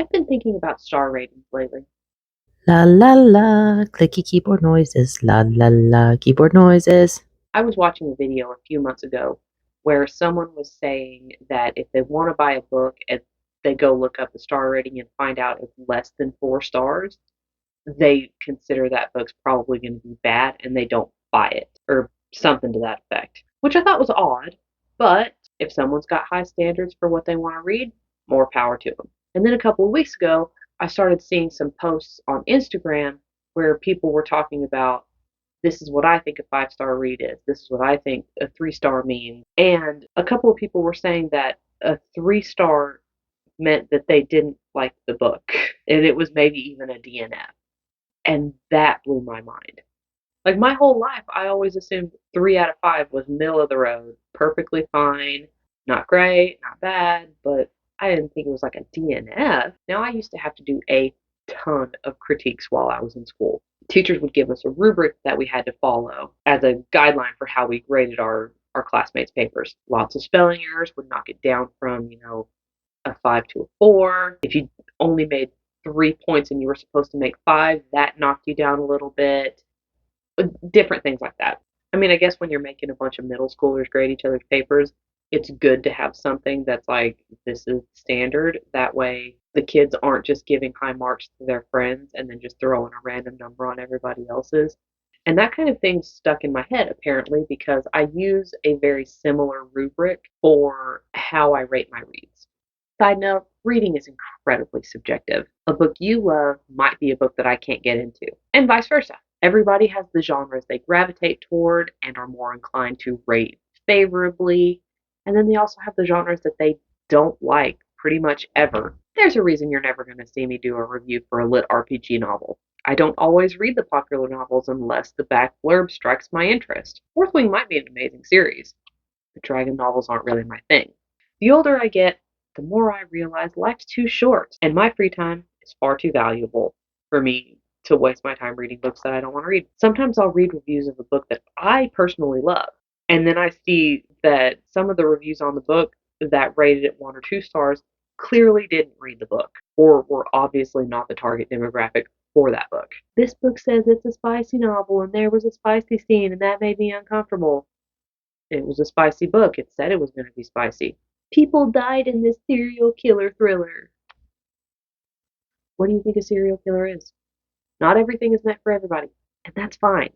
I've been thinking about star ratings lately. La la la, clicky keyboard noises, la la la, keyboard noises. I was watching a video a few months ago where someone was saying that if they want to buy a book and they go look up the star rating and find out it's less than 4 stars, they consider that book's probably going to be bad and they don't buy it or something to that effect, which I thought was odd. But if someone's got high standards for what they want to read, more power to them. And then a couple of weeks ago, I started seeing some posts on Instagram where people were talking about this is what I think a 5 star read is. This is what I think a 3 star means. And a couple of people were saying that a 3 star meant that they didn't like the book. And it was maybe even a DNF. And that blew my mind. Like my whole life, I always assumed 3 out of 5 was middle of the road, perfectly fine, not great, not bad, but I didn't think it was like a DNF. Now, I used to have to do a ton of critiques while I was in school. Teachers would give us a rubric that we had to follow as a guideline for how we graded our classmates' papers. Lots of spelling errors would knock it down from, a 5 to a 4. If you only made 3 points and you were supposed to make five, that knocked you down a little bit. Different things like that. I mean, I guess when you're making a bunch of middle schoolers grade each other's papers, it's good to have something that's like, this is standard. That way, the kids aren't just giving high marks to their friends and then just throwing a random number on everybody else's. And that kind of thing stuck in my head, apparently, because I use a very similar rubric for how I rate my reads. Side note, reading is incredibly subjective. A book you love might be a book that I can't get into, and vice versa. Everybody has the genres they gravitate toward and are more inclined to rate favorably, and then they also have the genres that they don't like pretty much ever. There's a reason you're never going to see me do a review for a lit RPG novel. I don't always read the popular novels unless the back blurb strikes my interest. Fourth Wing might be an amazing series, but dragon novels aren't really my thing. The older I get, the more I realize life's too short, and my free time is far too valuable for me to waste my time reading books that I don't want to read. Sometimes I'll read reviews of a book that I personally love, and then I see that some of the reviews on the book that rated it 1 or 2 stars clearly didn't read the book, or were obviously not the target demographic for that book. This book says it's a spicy novel, and there was a spicy scene, and that made me uncomfortable. It was a spicy book. It said it was going to be spicy. People died in this serial killer thriller. What do you think a serial killer is? Not everything is meant for everybody, and that's fine.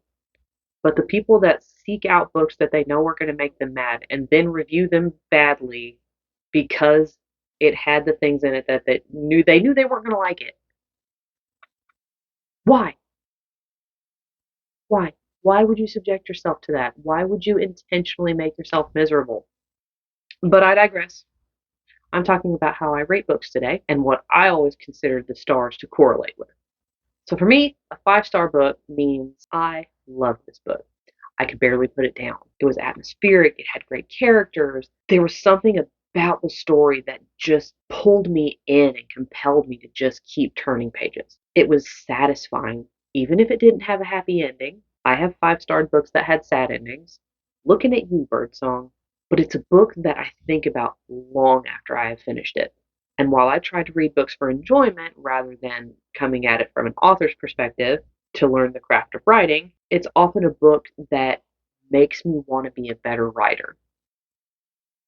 But the people that seek out books that they know are going to make them mad and then review them badly because it had the things in it that they knew they weren't going to like it. Why? Why? Why would you subject yourself to that? Why would you intentionally make yourself miserable? But I digress. I'm talking about how I rate books today and what I always consider the stars to correlate with. So for me, a 5 star book means I love this book. I could barely put it down. It was atmospheric, it had great characters. There was something about the story that just pulled me in and compelled me to just keep turning pages. It was satisfying, even if it didn't have a happy ending. I have 5 starred books that had sad endings. Looking at you, Birdsong. But it's a book that I think about long after I have finished it. And while I try to read books for enjoyment rather than coming at it from an author's perspective to learn the craft of writing, it's often a book that makes me want to be a better writer.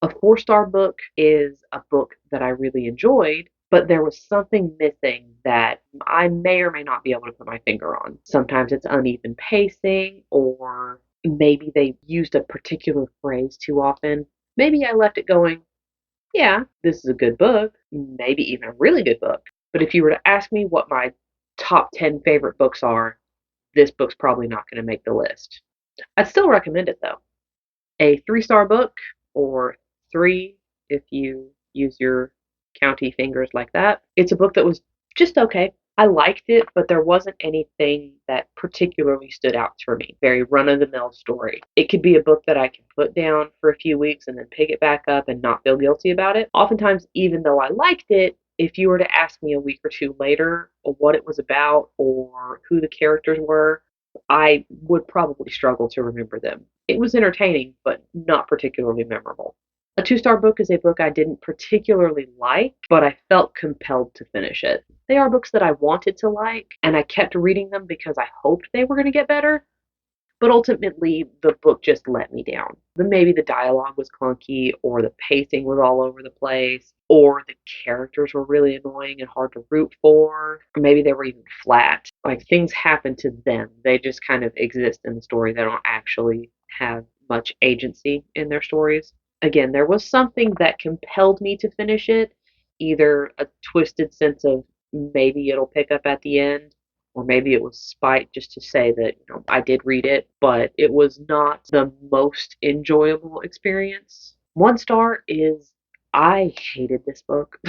A 4 star book is a book that I really enjoyed, but there was something missing that I may or may not be able to put my finger on. Sometimes it's uneven pacing, or maybe they used a particular phrase too often. Maybe I left it going, yeah, this is a good book, maybe even a really good book. But if you were to ask me what my top 10 favorite books are, this book's probably not going to make the list. I'd still recommend it though. A 3 star book, or three if you use your county fingers like that. It's a book that was just okay. I liked it, but there wasn't anything that particularly stood out for me. Very run of the mill story. It could be a book that I can put down for a few weeks and then pick it back up and not feel guilty about it. Oftentimes, even though I liked it, if you were to ask me a week or two later what it was about or who the characters were, I would probably struggle to remember them. It was entertaining, but not particularly memorable. A two-star book is a book I didn't particularly like, but I felt compelled to finish it. They are books that I wanted to like, and I kept reading them because I hoped they were going to get better, but ultimately the book just let me down. Maybe the dialogue was clunky, or the pacing was all over the place, or the characters were really annoying and hard to root for, or maybe they were even flat. Like things happen to them, they just kind of exist in the story. They don't actually have much agency in their stories. Again, there was something that compelled me to finish it, either a twisted sense of maybe it'll pick up at the end, or maybe it was spite just to say that I did read it, but it was not the most enjoyable experience. 1 star is I hated this book.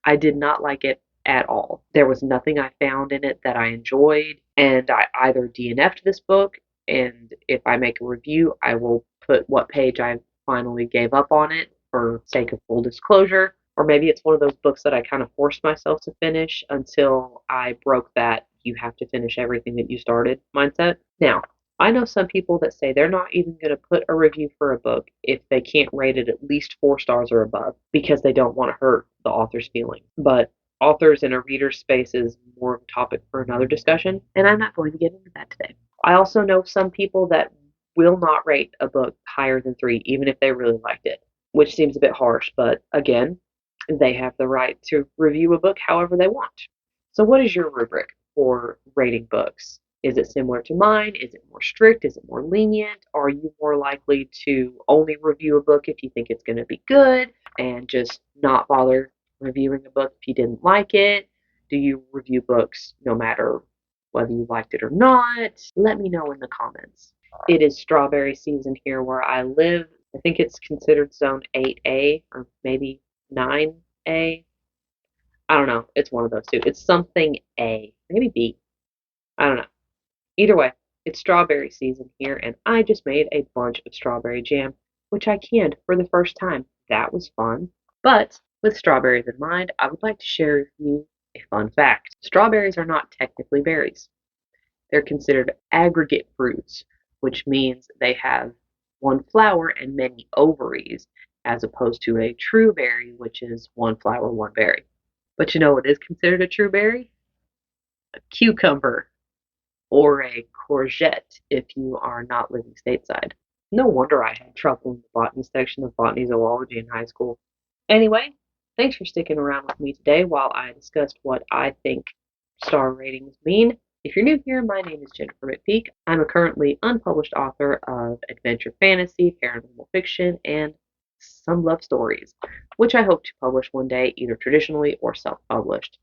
I did not like it at all. There was nothing I found in it that I enjoyed, and I either DNF'd this book, and if I make a review, I will put what page I finally gave up on it for sake of full disclosure, or maybe it's one of those books that I kind of forced myself to finish until I broke that you have to finish everything that you started mindset. Now, I know some people that say they're not even going to put a review for a book if they can't rate it at least 4 stars or above because they don't want to hurt the author's feelings. But authors in a reader's space is more of a topic for another discussion, and I'm not going to get into that today. I also know some people that will not rate a book higher than 3, even if they really liked it, which seems a bit harsh, but again, they have the right to review a book however they want. So, what is your rubric for rating books? Is it similar to mine? Is it more strict? Is it more lenient? Are you more likely to only review a book if you think it's going to be good and just not bother reviewing a book if you didn't like it? Do you review books no matter whether you liked it or not? Let me know in the comments. It is strawberry season here where I live. I think it's considered zone 8A or maybe 9A. I don't know. It's one of those two. It's something A, maybe B. I don't know. Either way, it's strawberry season here, and I just made a bunch of strawberry jam, which I canned for the first time. That was fun. But with strawberries in mind, I would like to share with you a fun fact. Strawberries are not technically berries. They're considered aggregate fruits, which means they have one flower and many ovaries, as opposed to a true berry, which is one flower, one berry. But you know what is considered a true berry? A cucumber, or a courgette if you are not living stateside. No wonder I had trouble in the botany section of botany zoology in high school. Anyway, thanks for sticking around with me today while I discussed what I think star ratings mean. If you're new here, my name is Jennifer McPeak. I'm a currently unpublished author of adventure fantasy, paranormal fiction, and some love stories, which I hope to publish one day, either traditionally or self-published.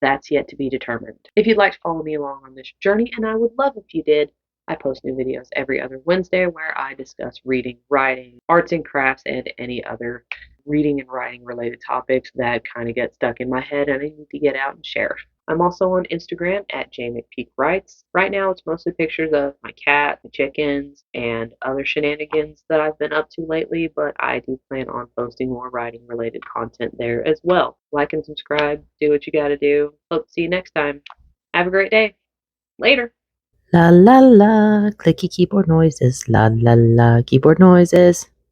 That's yet to be determined. If you'd like to follow me along on this journey, and I would love if you did, I post new videos every other Wednesday where I discuss reading, writing, arts and crafts, and any other reading and writing related topics that kind of get stuck in my head and I need to get out and share. I'm also on Instagram at jmcpeakwrites. Right now, it's mostly pictures of my cat, the chickens, and other shenanigans that I've been up to lately, but I do plan on posting more writing related content there as well. Like and subscribe, do what you gotta do. Hope to see you next time. Have a great day. Later. La la la, clicky keyboard noises. La la la, keyboard noises.